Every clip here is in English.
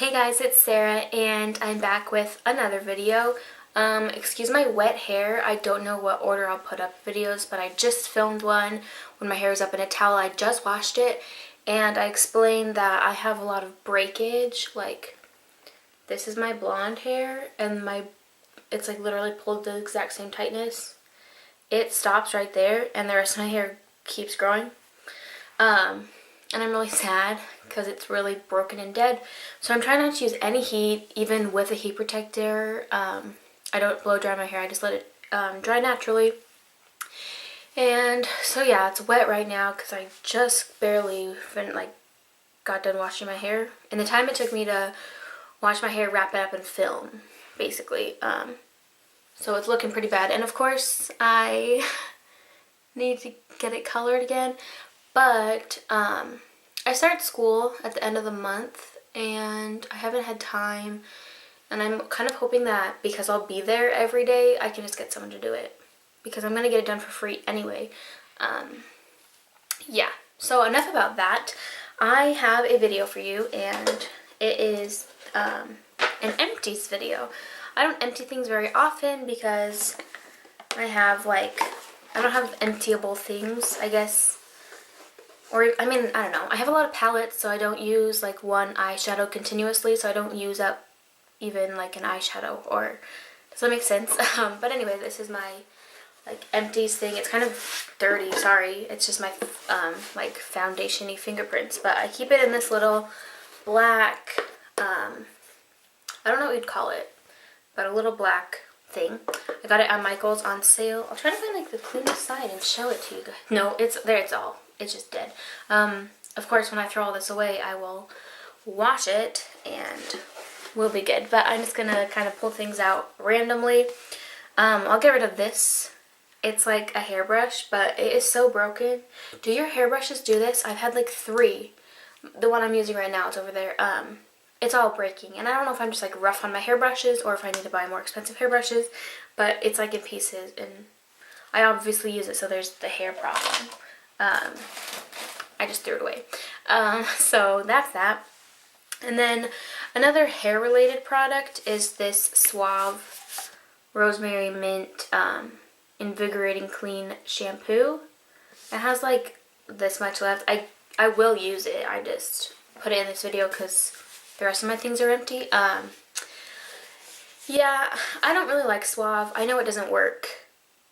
Hey guys, it's Sarah and I'm back with another video. Excuse my wet hair. I don't know what order I'll put up videos, but I just filmed one when my hair was up in a towel. I just washed it and I explained that I have a lot of breakage. Like, this is my blonde hair and it's like literally pulled the exact same tightness. It stops right there and the rest of my hair keeps growing. And I'm really sad because it's really broken and dead. So I'm trying not to use any heat, even with a heat protector. I don't blow dry my hair. I just let it dry naturally. And so yeah, it's wet right now because I just barely got done washing my hair. And the time it took me to wash my hair, wrap it up, and film, basically. So it's looking pretty bad. And of course, I need to get it colored again. But I start school at the end of the month and I haven't had time, and I'm kind of hoping that because I'll be there every day, I can just get someone to do it because I'm going to get it done for free anyway. Yeah, so enough about that. I have a video for you and it is an empties video. I don't empty things very often because I don't have emptyable things, I guess. Or, I mean, I don't know. I have a lot of palettes, so I don't use like one eyeshadow continuously, so I don't use up even like an eyeshadow. Or, does that make sense? But anyway, this is my like empties thing. It's kind of dirty, sorry. It's just my like foundation-y fingerprints. But I keep it in this little black, I don't know what you'd call it, but a little black thing. I got it on Michael's on sale. I'll try to find like the cleanest side and show it to you guys. No, it's all. It's just dead. Of course, when I throw all this away, I will wash it and we'll be good. But I'm just gonna kind of pull things out randomly. I'll get rid of this. It's like a hairbrush, but it is so broken. Do your hairbrushes do this? I've had like 3. The one I'm using right now is over there. It's all breaking, and I don't know if I'm just like rough on my hairbrushes or if I need to buy more expensive hairbrushes, but it's like in pieces, and I obviously use it, so there's the hair problem. I just threw it away. So that's that. And then another hair related product is this Suave Rosemary Mint Invigorating Clean Shampoo. It has like this much left. I will use it. I just put it in this video because the rest of my things are empty. Yeah, I don't really like Suave. I know it doesn't work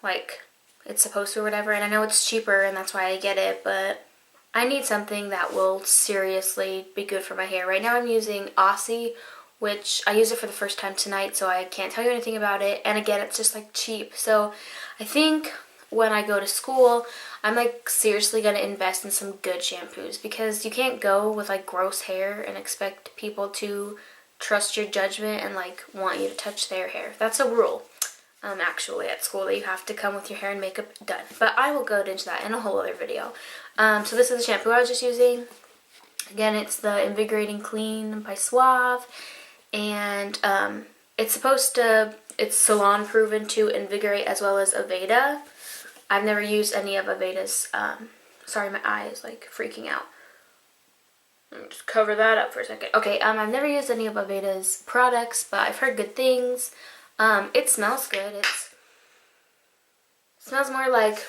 like it's supposed to or whatever, and I know it's cheaper and that's why I get it, but I need something that will seriously be good for my hair. Right now I'm using Aussie, which I used it for the first time tonight, so I can't tell you anything about it, and again, it's just like cheap. So I think when I go to school, I'm like seriously gonna invest in some good shampoos, because you can't go with like gross hair and expect people to trust your judgment and like want you to touch their hair. That's a rule. Actually at school, that you have to come with your hair and makeup done. But I will go into that in a whole other video. So this is the shampoo I was just using. Again, it's the Invigorating Clean by Suave. And it's salon proven to invigorate as well as Aveda. I've never used any of Aveda's, sorry, my eye is like freaking out. Let me just cover that up for a second. Okay, I've never used any of Aveda's products, but I've heard good things. It smells good. It smells more like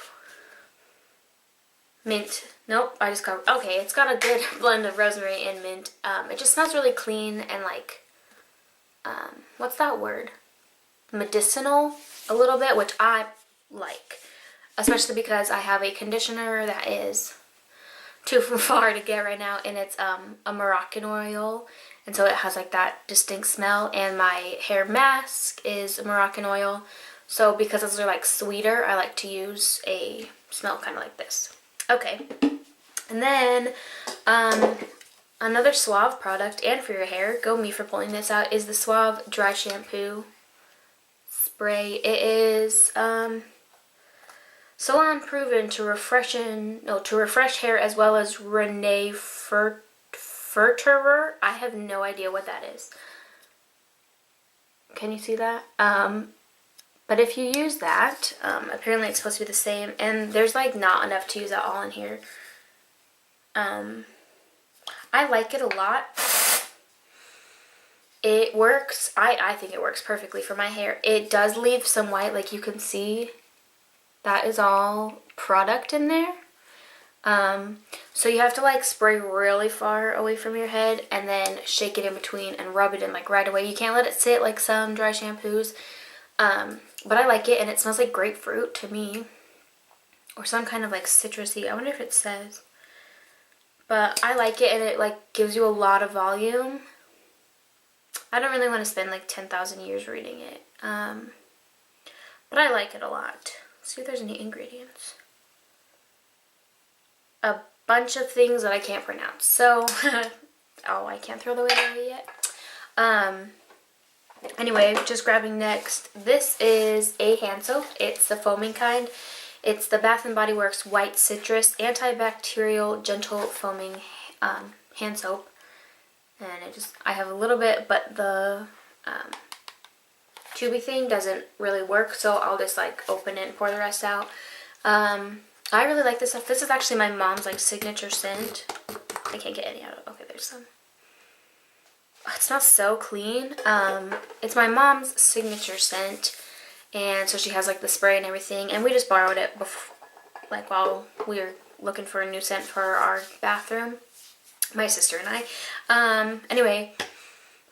mint. Nope, I just got, okay, it's got a good blend of rosemary and mint. It just smells really clean and like, what's that word? Medicinal a little bit, which I like. Especially because I have a conditioner that is too far to get right now, and it's a Moroccan oil, and so it has like that distinct smell, and my hair mask is Moroccan oil, so because those are like sweeter, I like to use a smell kind of like this. Okay, and then another Suave product, and for your hair, go me for pulling this out, is the Suave Dry Shampoo Spray. It is salon proven to refresh hair as well as Renee Ferterer. I have no idea what that is. Can you see that? But if you use that, apparently it's supposed to be the same, and there's like not enough to use at all in here. I like it a lot. it works. I think it works perfectly for my hair. It does leave some white, like you can see. That is all product in there. So you have to like spray really far away from your head and then shake it in between and rub it in like right away. You can't let it sit like some dry shampoos. But I like it, and it smells like grapefruit to me. Or some kind of like citrusy. I wonder if it says. But I like it, and it like gives you a lot of volume. I don't really want to spend like 10,000 years reading it. But I like it a lot. Let's see if there's any ingredients. A bunch of things that I can't pronounce. So, oh, I can't throw the weight away yet. Anyway, just grabbing next. This is a hand soap. It's the foaming kind. It's the Bath & Body Works White Citrus Antibacterial Gentle Foaming Hand Soap. And I have a little bit, but the tubey thing doesn't really work, so I'll just like open it and pour the rest out. I really like this stuff. This is actually my mom's like signature scent. I can't get any out of it. Okay, there's some. Oh, it smells so clean. It's my mom's signature scent, and so she has like the spray and everything, and we just borrowed it before, like while we were looking for a new scent for our bathroom, my sister and I. Anyway,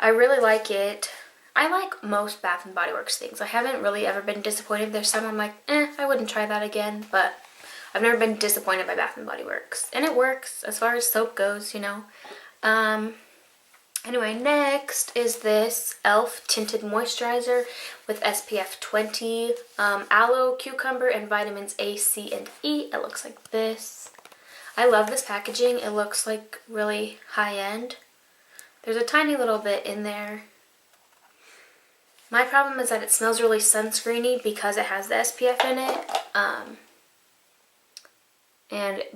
I really like it. I like most Bath & Body Works things. I haven't really ever been disappointed. There's some I'm like, I wouldn't try that again, but I've never been disappointed by Bath & Body Works. And it works as far as soap goes, you know. Anyway, next is this e.l.f. Tinted Moisturizer with SPF 20, aloe, cucumber, and vitamins A, C, and E. It looks like this. I love this packaging. It looks like really high-end. There's a tiny little bit in there. My problem is that it smells really sunscreeny because it has the SPF in it.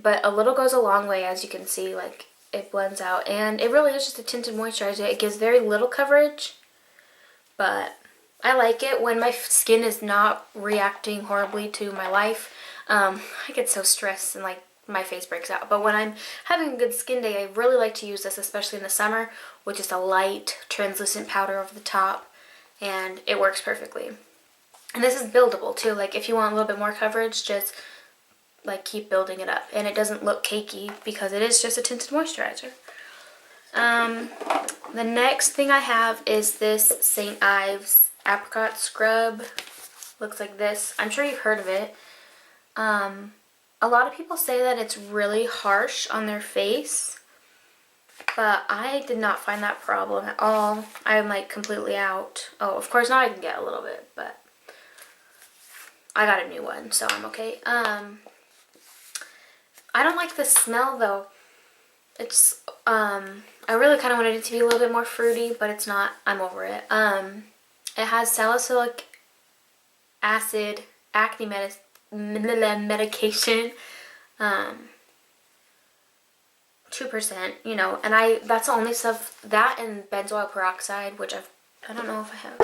But a little goes a long way, as you can see. Like, it blends out, and it really is just a tinted moisturizer. It gives very little coverage, but I like it when my skin is not reacting horribly to my life. I get so stressed and like my face breaks out, but when I'm having a good skin day, I really like to use this, especially in the summer, with just a light translucent powder over the top, and it works perfectly. And this is buildable too. Like, if you want a little bit more coverage, just like keep building it up, and it doesn't look cakey because it is just a tinted moisturizer. The next thing I have is this St. Ives apricot scrub. Looks like this. I'm sure you've heard of it. A lot of people say that it's really harsh on their face, but I did not find that problem at all. I'm like completely out. Oh, of course now I can get a little bit, but I got a new one, so I'm okay. I don't like the smell though. It's, I really kind of wanted it to be a little bit more fruity, but it's not. I'm over it. It has salicylic acid, acne medication, 2%, you know, and that's the only stuff, that and benzoyl peroxide, which I don't know if I have.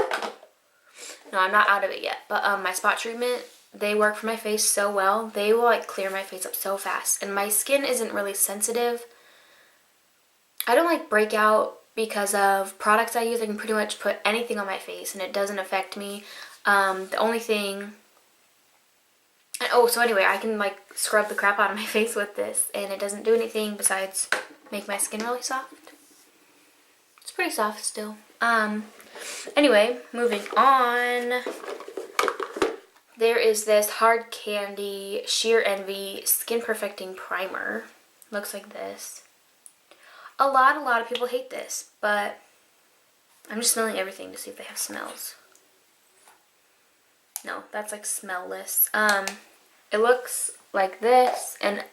No, I'm not out of it yet, but my spot treatment, they work for my face so well. They will like clear my face up so fast, and my skin isn't really sensitive. I don't like breakout because of products I use. I can pretty much put anything on my face and it doesn't affect me. The only thing, so anyway, I can like scrub the crap out of my face with this, and it doesn't do anything besides make my skin really soft. It's pretty soft still. Anyway, moving on. There is this Hard Candy Sheer Envy Skin Perfecting Primer. Looks like this. A lot of people hate this, but I'm just smelling everything to see if they have smells. No, that's like smellless. It looks like this, and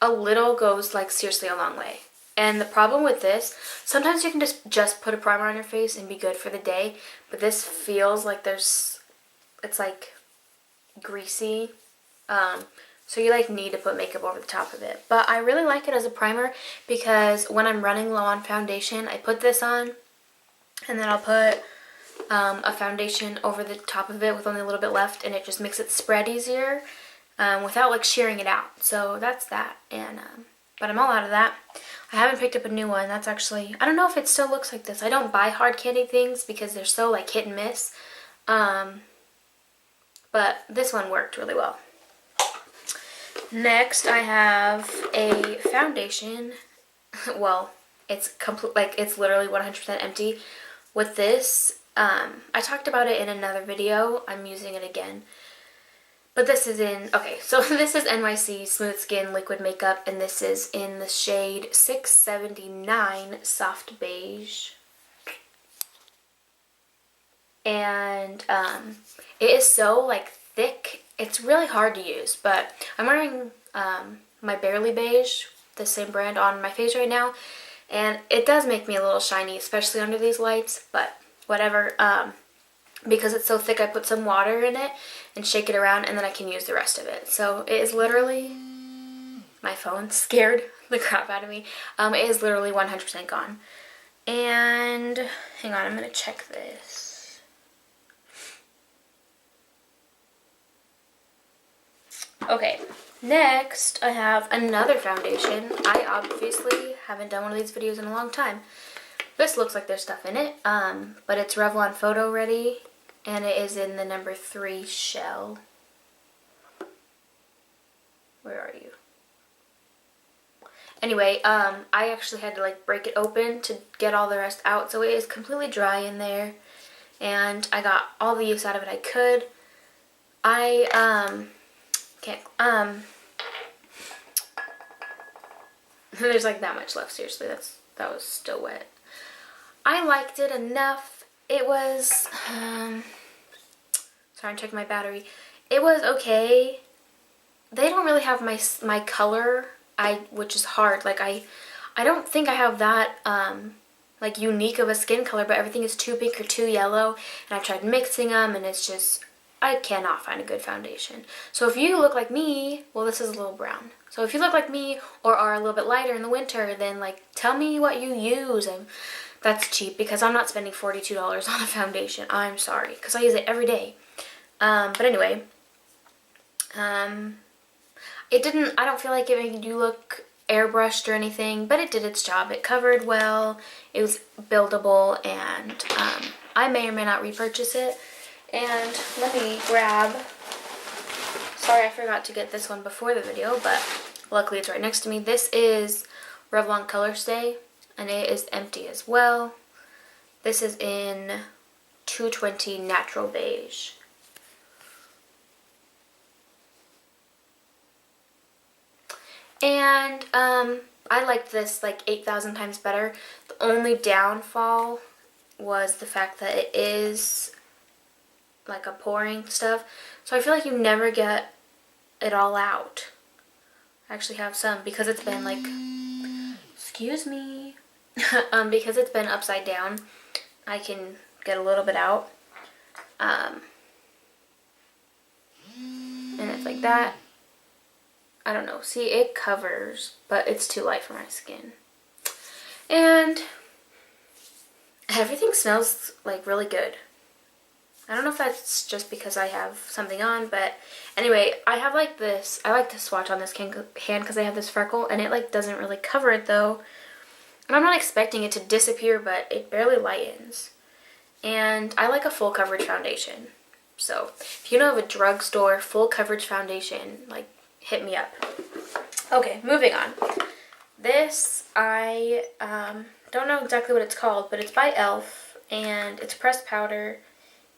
a little goes like seriously a long way. And the problem with this, sometimes you can just put a primer on your face and be good for the day, but this feels like it's like greasy, so you like need to put makeup over the top of it. But I really like it as a primer because when I'm running low on foundation, I put this on, and then I'll put a foundation over the top of it with only a little bit left, and it just makes it spread easier without like shearing it out. So that's that, and but I'm all out of that. I haven't picked up a new one. That's actually, I don't know if it still looks like this. I don't buy hard candy things because they're so like hit and miss. But this one worked really well. Next, I have a foundation. Well, it's it's literally 100% empty. With this, I talked about it in another video. I'm using it again. But this is okay, so this is NYC Smooth Skin Liquid Makeup, and this is in the shade 679 Soft Beige. And it is so like thick. It's really hard to use, but I'm wearing my Barely Beige, the same brand, on my face right now, and it does make me a little shiny, especially under these lights, but whatever. Because it's so thick, I put some water in it and shake it around, and then I can use the rest of it. So it is literally, my phone scared the crap out of me. It is literally 100% gone. And hang on, I'm gonna check this. Okay, next I have another foundation. I obviously haven't done one of these videos in a long time. This looks like there's stuff in it, but it's Revlon Photo Ready, and it is in the number 3 shell. Where are you? Anyway, I actually had to like break it open to get all the rest out, so it is completely dry in there, and I got all the use out of it I could. I can't, there's like that much left, seriously, that was still wet. I liked it enough. It was, sorry, I'm checking my battery. It was okay. They don't really have my color, which is hard. Like, I don't think I have that, like, unique of a skin color, but everything is too pink or too yellow, and I've tried mixing them, and it's just, I cannot find a good foundation. So if you look like me, well, this is a little brown. So if you look like me or are a little bit lighter in the winter, then, like, tell me what you use. That's cheap because I'm not spending $42 on a foundation. I'm sorry, because I use it every day. But anyway, it didn't, I don't feel like it made you look airbrushed or anything, but it did its job. It covered well, it was buildable, and I may or may not repurchase it. And let me grab, sorry I forgot to get this one before the video, but luckily it's right next to me. This is Revlon Color Stay, and it is empty as well. This is in 220 Natural Beige. And I liked this like 8,000 times better. The only downfall was the fact that it is like a pouring stuff, so I feel like you never get it all out. I actually have some because it's been like, excuse me, because it's been upside down, I can get a little bit out, and it's like that. I don't know, see, it covers, but it's too light for my skin, and everything smells like really good. I don't know if that's just because I have something on, but anyway, I have like this, I like to swatch on this hand because I have this freckle, and it like doesn't really cover it though. And I'm not expecting it to disappear, but it barely lightens. And I like a full coverage foundation. So if you know of a drugstore full coverage foundation, like, hit me up. Okay, moving on. This, I don't know exactly what it's called, but it's by e.l.f. and it's pressed powder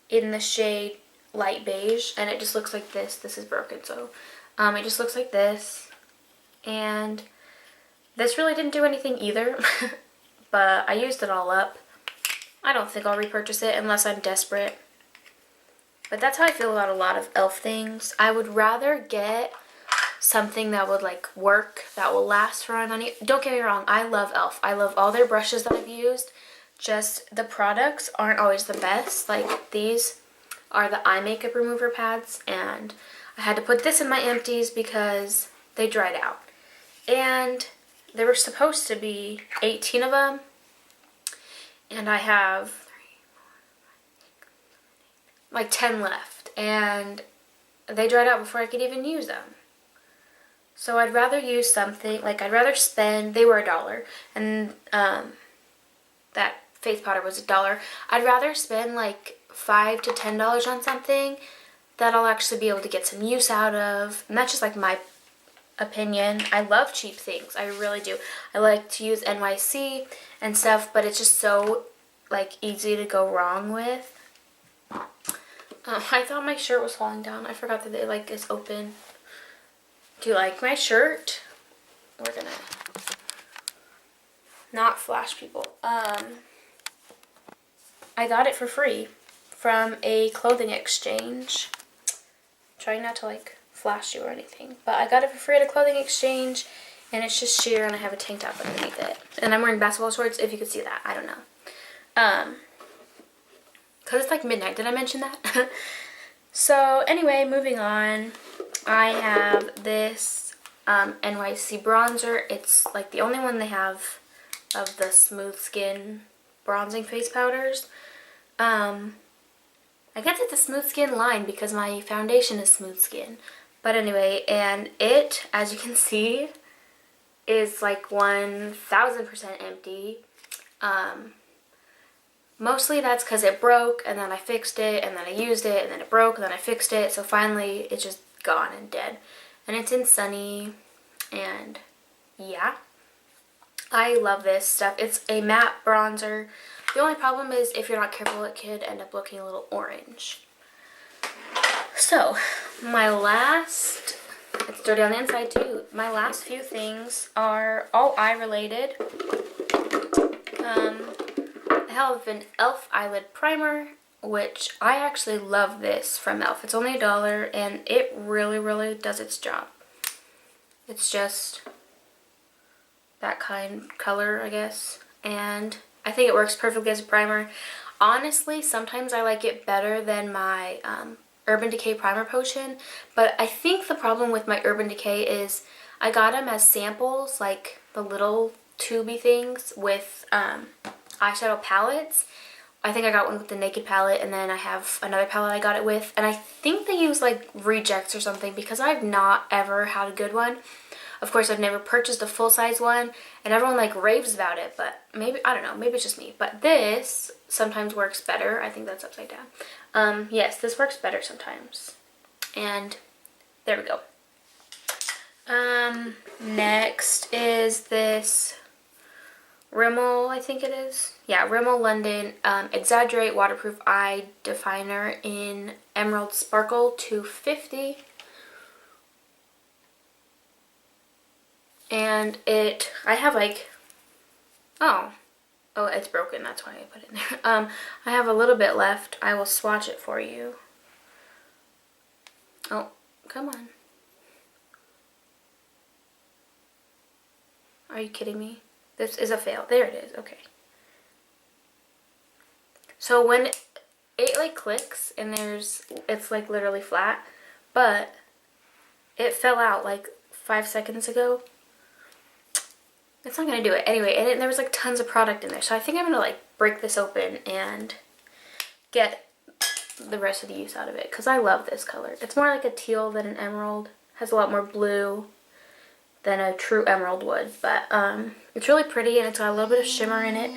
in the shade light beige, and it just looks like this. This is broken, so it just looks like this, and this really didn't do anything either, but I used it all up. I don't think I'll repurchase it unless I'm desperate, but that's how I feel about a lot of e.l.f. things. I would rather get something that would like work, that will last for money. Don't get me wrong, I love e.l.f. I love all their brushes that I've used. Just the products aren't always the best. Like, these are the eye makeup remover pads, and I had to put this in my empties because they dried out. And there were supposed to be 18 of them, and I have like 10 left, and they dried out before I could even use them. So I'd rather use something, like I'd rather spend, they were $1, and that face powder was $1. I'd rather spend like $5 to $10 on something that I'll actually be able to get some use out of. And that's just like my opinion. I love cheap things. I really do. I like to use NYC and stuff, but it's just so like easy to go wrong with. I thought my shirt was falling down. I forgot that it like is open. Do you like my shirt? We're gonna not flash people. I got it for free from a clothing exchange. Trying not to like flash you or anything, but I got it for free at a clothing exchange, and it's just sheer, and I have a tank top underneath it, and I'm wearing basketball shorts. If you could see that, I don't know. Because it's like midnight. Did I mention that? So anyway, moving on. I have this NYC bronzer. It's like the only one they have of the smooth skin bronzing face powders. I guess it's a smooth skin line because my foundation is smooth skin. But anyway, and it, as you can see, is like 1000% empty. Mostly that's because it broke, and then I fixed it, and then I used it, and then it broke, and then I fixed it. So finally, it's just gone and dead. And it's in Sunny, and yeah. I love this stuff. It's a matte bronzer. The only problem is if you're not careful, it could end up looking a little orange. So, my last, it's dirty on the inside too. My last few things are all eye related. I have an e.l.f. eyelid primer, which I actually love this from e.l.f. It's only $1, and it really, really does its job. It's just that kind color, I guess, and I think it works perfectly as a primer. Honestly, sometimes I like it better than my Urban Decay Primer Potion, but I think the problem with my Urban Decay is I got them as samples, like the little tubey things with eyeshadow palettes. I think I got one with the Naked palette, and then I have another palette I got it with, and I think they use like rejects or something because I've not ever had a good one. Of course, I've never purchased a full-size one, and everyone like raves about it, but maybe, I don't know, maybe it's just me. But this sometimes works better. I think that's upside down. Yes, this works better sometimes. And there we go. Next is this Rimmel, I think it is. Yeah, Rimmel London Exaggerate Waterproof Eye Definer in Emerald Sparkle 250. And I have like, oh, it's broken, that's why I put it in there. I have a little bit left. I will swatch it for you. Oh, come on. Are you kidding me? This is a fail. There it is, okay. So when it like clicks and it's like literally flat, but it fell out like 5 seconds ago. It's not going to do it. Anyway, and there was like tons of product in there. So I think I'm going to like break this open and get the rest of the use out of it. Because I love this color. It's more like a teal than an emerald. Has a lot more blue than a true emerald would. But it's really pretty, and it's got a little bit of shimmer in it.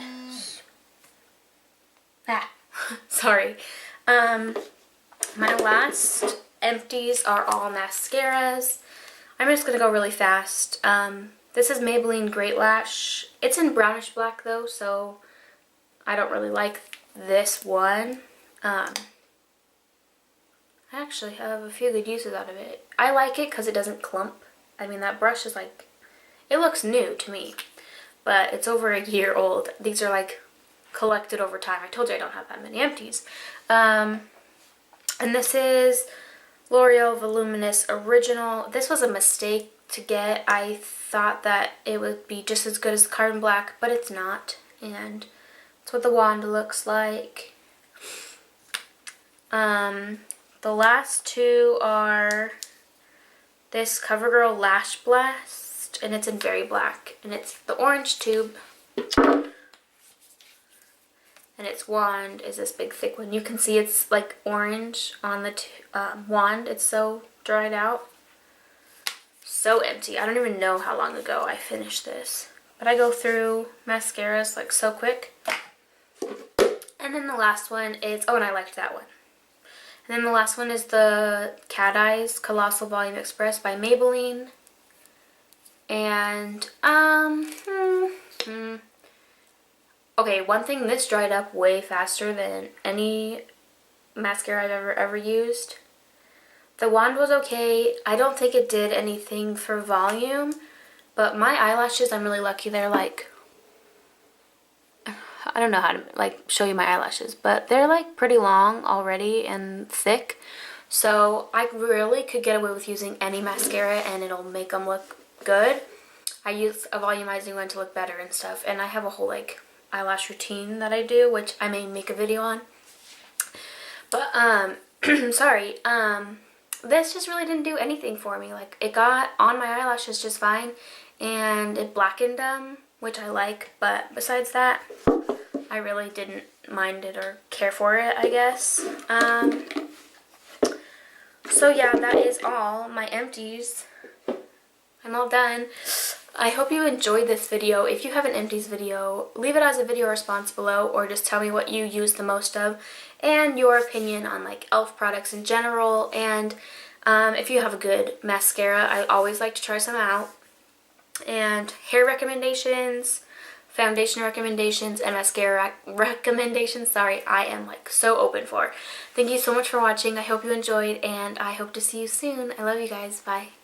Sorry. My last empties are all mascaras. I'm just going to go really fast. This is Maybelline Great Lash. It's in brownish black though, so I don't really like this one. I actually have a few good uses out of it. I like it because it doesn't clump. I mean, that brush is like, it looks new to me, but it's over a year old. These are like collected over time. I told you I don't have that many empties. And this is L'Oreal Voluminous Original. This was a mistake to get. I thought that it would be just as good as the Carbon Black, but it's not. And that's what the wand looks like. The last two are this CoverGirl Lash Blast, and it's in Berry Black, and it's the orange tube, and its wand is this big thick one. You can see it's like orange on the wand. It's so dried out. so empty. I don't even know how long ago I finished this. But I go through mascaras like so quick. And then the last one is, oh, and I liked that one. And then the last one is the Cat Eyes Colossal Volume Express by Maybelline. And, okay, one thing, this dried up way faster than any mascara I've ever used. The wand was okay. I don't think it did anything for volume, but my eyelashes, I'm really lucky. They're like, I don't know how to like show you my eyelashes, but they're like pretty long already and thick. So I really could get away with using any mascara and it'll make them look good. I use a volumizing one to look better and stuff, and I have a whole like eyelash routine that I do, which I may make a video on. But sorry, this just really didn't do anything for me. Like, it got on my eyelashes just fine, and it blackened them, which I like, but besides that, I really didn't mind it or care for it, I guess. So yeah, that is all my empties. I'm all done. I hope you enjoyed this video. If you have an empties video, leave it as a video response below, or just tell me what you use the most of and your opinion on like e.l.f. products in general. And if you have a good mascara, I always like to try some out. And hair recommendations, foundation recommendations, and mascara recommendations, sorry, I am like so open for. Thank you so much for watching. I hope you enjoyed, and I hope to see you soon. I love you guys. Bye.